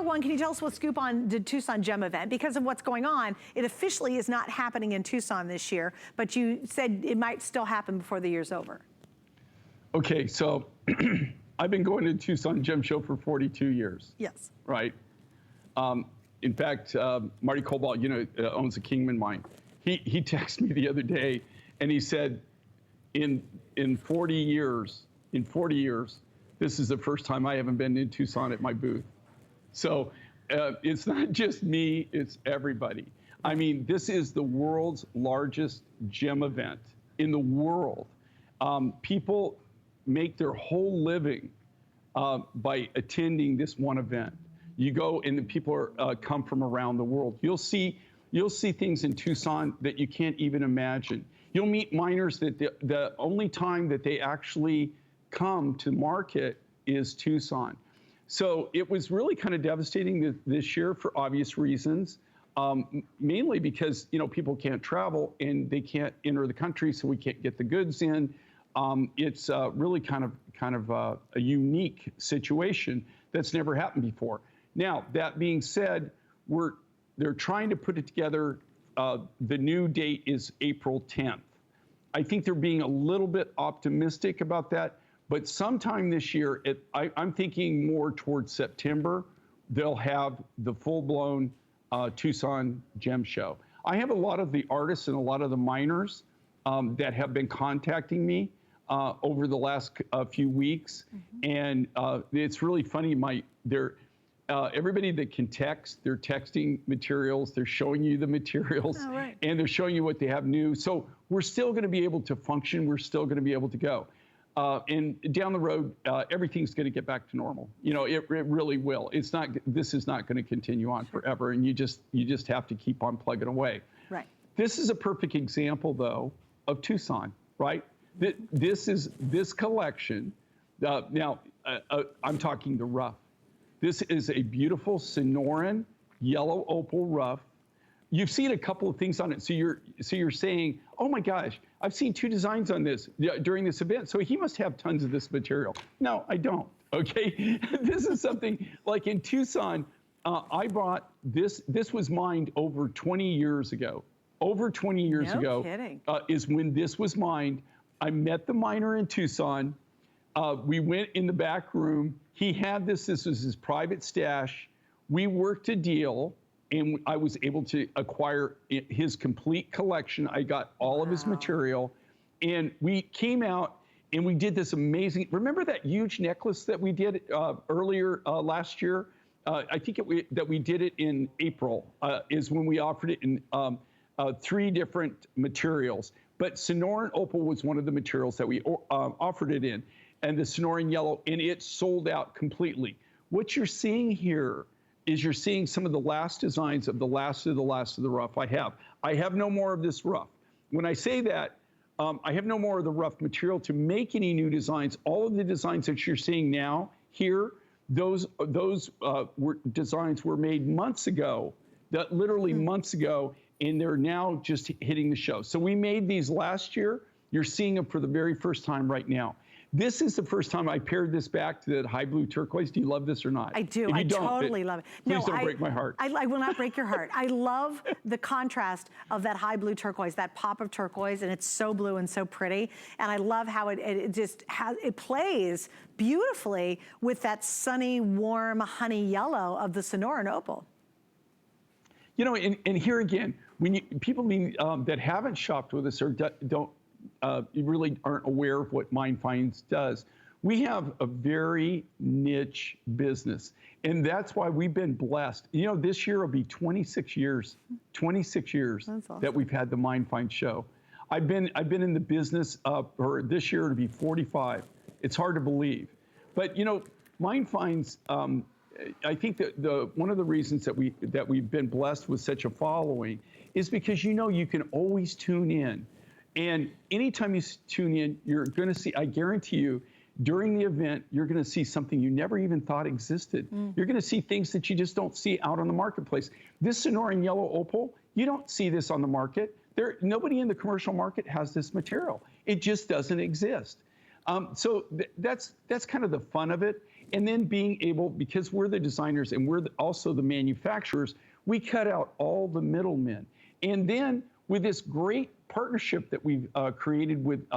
number one, can you tell us what's scoop on the Tucson Gem event? Because of what's going on, it officially is not happening in Tucson this year, but you said it might still happen before the year's over. Okay, so I've been going to the Tucson Gem Show for 42 years. Yes. Right? In fact, Marty Cobalt, owns the Kingman mine. He texted me the other day, and he said, in 40 years, this is the first time I haven't been in Tucson at my booth. So it's not just me, it's everybody. I mean, this is the world's largest gem event in the world. People make their whole living by attending this one event. You go and the people come from around the world. You'll see things in Tucson that you can't even imagine. You'll meet miners that the only time that they actually come to market is Tucson. So it was really kind of devastating this year for obvious reasons, mainly because people can't travel and they can't enter the country, so we can't get the goods in. It's really kind of a unique situation that's never happened before. Now, that being said, they're trying to put it together. The new date is April 10th. I think they're being a little bit optimistic about that, but sometime this year, I'm thinking more towards September, they'll have the full-blown Tucson Gem Show. I have a lot of the artists and a lot of the miners that have been contacting me over the last few weeks, and it's really funny. Everybody that can text, they're texting materials, they're showing you the materials, and they're showing you what they have new. So we're still going to be able to function. We're still going to be able to go. And down the road, everything's going to get back to normal. It really will. This is not going to continue on forever, and you just have to keep on plugging away. Right. This is a perfect example, though, of Tucson, right? This collection. Now, I'm talking the rough. This is a beautiful Sonoran yellow opal rough. You've seen a couple of things on it, so you're saying, oh my gosh, I've seen 2 designs on this during this event, so he must have tons of this material. No, I don't, okay? This is something, like in Tucson, I bought this was mined over 20 years ago. Over 20 years ago is when this was mined. I met the miner in Tucson. We went in the back room. He had this was his private stash. We worked a deal, and I was able to acquire his complete collection. I got all of his material, and we came out and we did this amazing, remember that huge necklace that we did earlier last year? I think that we did it in April, is when we offered it in 3 different materials. But Sonoran Opal was one of the materials that we offered it in, and the Sonoran Yellow, and it sold out completely. What you're seeing here is you're seeing some of the last designs of the last of the rough I have. I have no more of this rough. When I say that, I have no more of the rough material to make any new designs. All of the designs that you're seeing now here, those designs were made months ago, literally months ago, and they're now just hitting the show. So we made these last year. You're seeing them for the very first time right now. This is the first time I paired this back to that high blue turquoise. Do you love this or not? I do. I totally love it. Please don't break my heart. I will not break your heart. I love the contrast of that high blue turquoise, that pop of turquoise, and it's so blue and so pretty. And I love how it plays beautifully with that sunny, warm, honey yellow of the Sonoran Opal. And here again, when people that haven't shopped with us or you really aren't aware of what Mine Finds does. We have a very niche business, and that's why we've been blessed. This year will be 26 years that we've had the Mine Finds show. I've been in the business for this year to be 45. It's hard to believe, but Mine Finds. I think that one of the reasons that we've been blessed with such a following is because you can always tune in. And anytime you tune in, you're going to see, I guarantee you, during the event, you're going to see something you never even thought existed. You're going to see things that you just don't see out on the marketplace. This Sonoran Yellow Opal, you don't see this on the market. Nobody in the commercial market has this material. It just doesn't exist. So that's kind of the fun of it. And then being able, because we're the designers and we're also the manufacturers, we cut out all the middlemen. And then with this great partnership that we've created with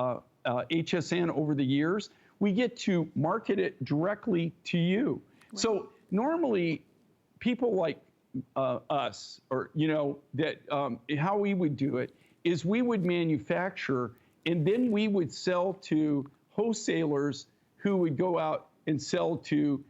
HSN over the years, we get to market it directly to you. Right. So normally people like us, or, that how we would do it is we would manufacture and then we would sell to wholesalers who would go out and sell to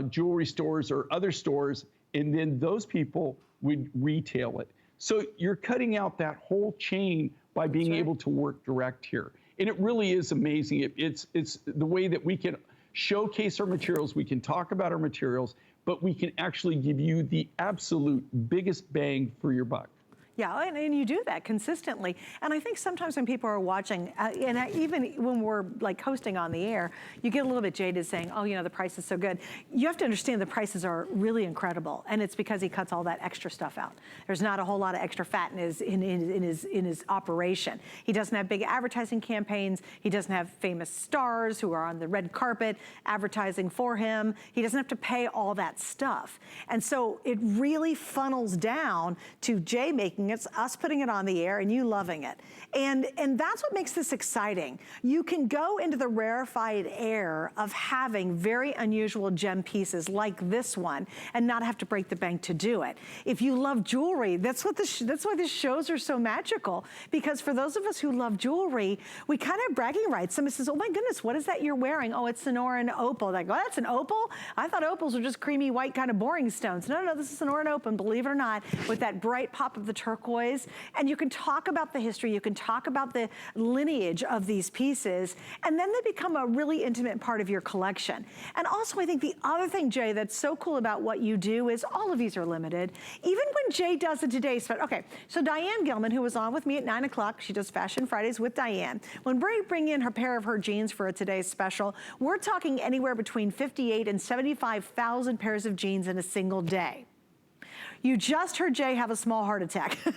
jewelry stores or other stores, and then those people would retail it. So you're cutting out that whole chain by being able to work direct here. And it really is amazing. It's the way that we can showcase our materials, we can talk about our materials, but we can actually give you the absolute biggest bang for your buck. Yeah, and you do that consistently. And I think sometimes when people are watching, and even when we're like hosting on the air, you get a little bit jaded saying, oh, the price is so good. You have to understand the prices are really incredible. And it's because he cuts all that extra stuff out. There's not a whole lot of extra fat in his operation. He doesn't have big advertising campaigns. He doesn't have famous stars who are on the red carpet advertising for him. He doesn't have to pay all that stuff. And so it really funnels down to Jay making it's us putting it on the air and you loving it. And that's what makes this exciting. You can go into the rarefied air of having very unusual gem pieces like this one and not have to break the bank to do it. If you love jewelry, that's why the shows are so magical, because for those of us who love jewelry, we kind of have bragging rights. Somebody says, oh my goodness, what is that you're wearing? Oh, it's Sonoran Opal. They go, oh, that's an opal? I thought opals were just creamy white kind of boring stones. No, this is Sonoran Opal, believe it or not, with that bright pop of the turquoise. And you can talk about the history, you can talk about the lineage of these pieces, and then they become a really intimate part of your collection. And also I think the other thing, Jay, that's so cool about what you do is all of these are limited. Even when Jay does a today's special, okay, so Diane Gilman, who was on with me at 9 o'clock, she does Fashion Fridays with Diane. When we bring in her pair of her jeans for a today's special, we're talking anywhere between 58 and 75,000 pairs of jeans in a single day. You just heard Jay have a small heart attack. he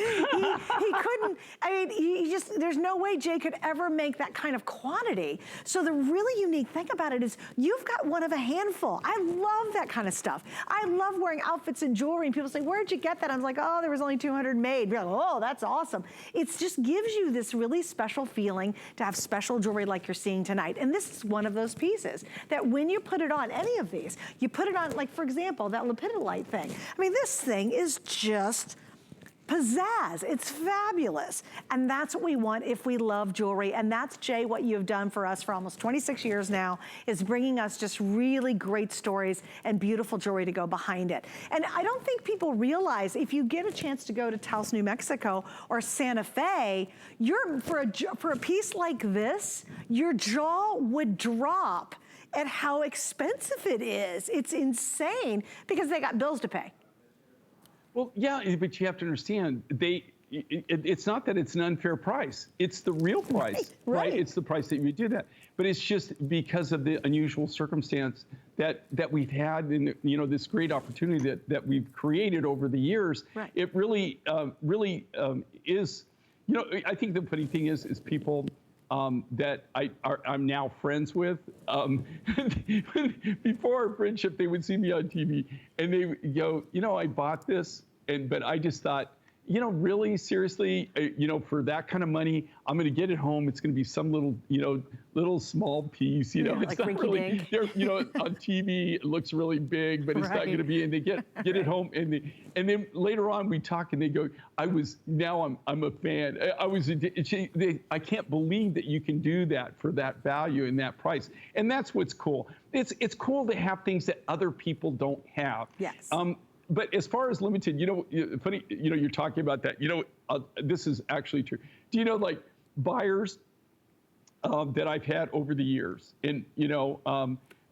couldn't, I mean, there's no way Jay could ever make that kind of quantity. So the really unique thing about it is you've got one of a handful. I love that kind of stuff. I love wearing outfits and jewelry, and people say, where'd you get that? I'm like, oh, there was only 200 made. You're like, oh, that's awesome. It just gives you this really special feeling to have special jewelry like you're seeing tonight. And this is one of those pieces that when you put it on any of these, you put it on, like, for example, that lepidolite thing. I mean, this thing is just pizzazz. It's fabulous. And that's what we want if we love jewelry. And that's, Jay, what you've done for us for almost 26 years now, is bringing us just really great stories and beautiful jewelry to go behind it. And I don't think people realize, if you get a chance to go to Taos, New Mexico or Santa Fe, for a piece like this, your jaw would drop at how expensive it is. It's insane because they got bills to pay. Well, yeah, but you have to understand, it's not that it's an unfair price. It's the real price, right? It's the price that you do that. But it's just because of the unusual circumstance that we've had, and this great opportunity that we've created over the years. Right. It really, is. I think the funny thing is people that I'm now friends with. Before our friendship, they would see me on TV and they would go, I bought this, but I just thought, really, seriously, for that kind of money, I'm going to get it home. It's going to be some little small piece, Yeah, it's like not really, on TV, it looks really big, but it's not going to be, and they get it home, and then later on we talk and they go, I'm a fan. I can't believe that you can do that for that value and that price. And that's what's cool. It's cool to have things that other people don't have. Yes. But as far as limited, funny, you're talking about that. This is actually true. Do you know, like, buyers that I've had over the years, and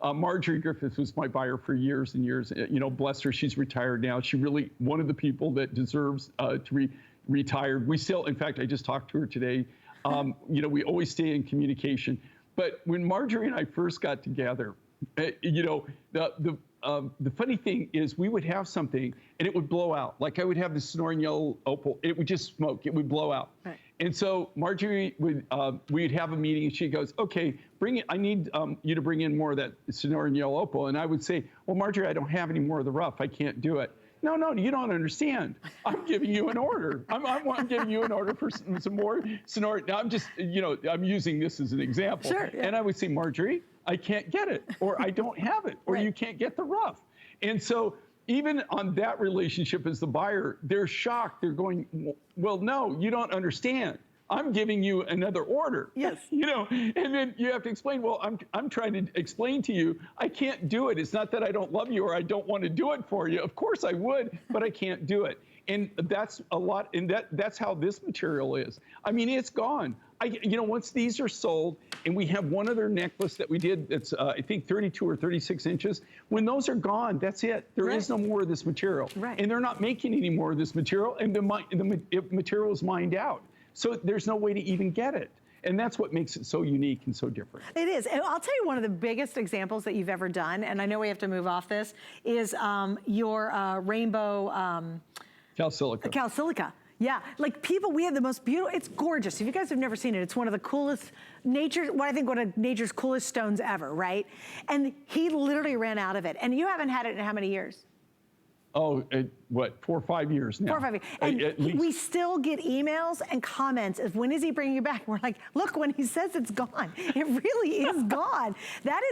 Marjorie Griffiths was my buyer for years and years. Bless her, she's retired now. She really one of the people that deserves to be retired. We still, in fact, I just talked to her today. We always stay in communication. But when Marjorie and I first got together, the funny thing is we would have something and it would blow out. Like I would have the Sonoran yellow opal, it would just smoke, it would blow out. Right. And so Marjorie would, we'd have a meeting and she goes, okay, bring it, I need you to bring in more of that Sonoran yellow opal. And I would say, well, Marjorie, I don't have any more of the rough, I can't do it. No, you don't understand. I'm giving you an order. I'm giving you an order for some more Sonoran. Now I'm just, I'm using this as an example. Sure, yeah. And I would say, Marjorie, I can't get it, or I don't have it, or right. you can't get the rough. And so even on that relationship as the buyer, they're shocked. They're going, well, no, you don't understand. I'm giving you another order. Yes. And then you have to explain, well, I'm trying to explain to you, I can't do it. It's not that I don't love you or I don't want to do it for you. Of course I would, but I can't do it. And that's a lot, and that's how this material is. I mean, it's gone. Once these are sold, and we have one other necklace that we did that's, I think, 32 or 36 inches. When those are gone, that's it. There right. is no more of this material. Right. And they're not making any more of this material, and the material is mined out. So there's no way to even get it. And that's what makes it so unique and so different. It is. And I'll tell you one of the biggest examples that you've ever done, and I know we have to move off this, is your rainbow... Calsilica. Calsilica. Yeah, like people, we have the most beautiful, it's gorgeous. If you guys have never seen it, it's one of the coolest, one of nature's coolest stones ever, right? And he literally ran out of it. And you haven't had it in how many years? Oh, 4 or 5 years now. 4 or 5 years. And we still get emails and comments of when is he bringing it back? We're like, look, when he says it's gone, it really is gone.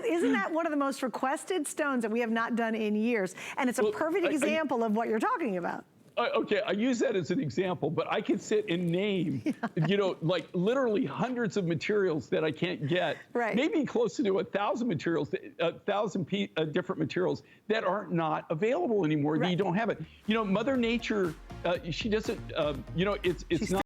Isn't that one of the most requested stones that we have not done in years? And it's a perfect example of what you're talking about. Okay, I use that as an example, but I could sit and name, like literally hundreds of materials that I can't get. Right. Maybe close to 1,000 materials, 1,000 different materials that are not available anymore. Right. That you don't have it. Mother Nature, she doesn't. It's not.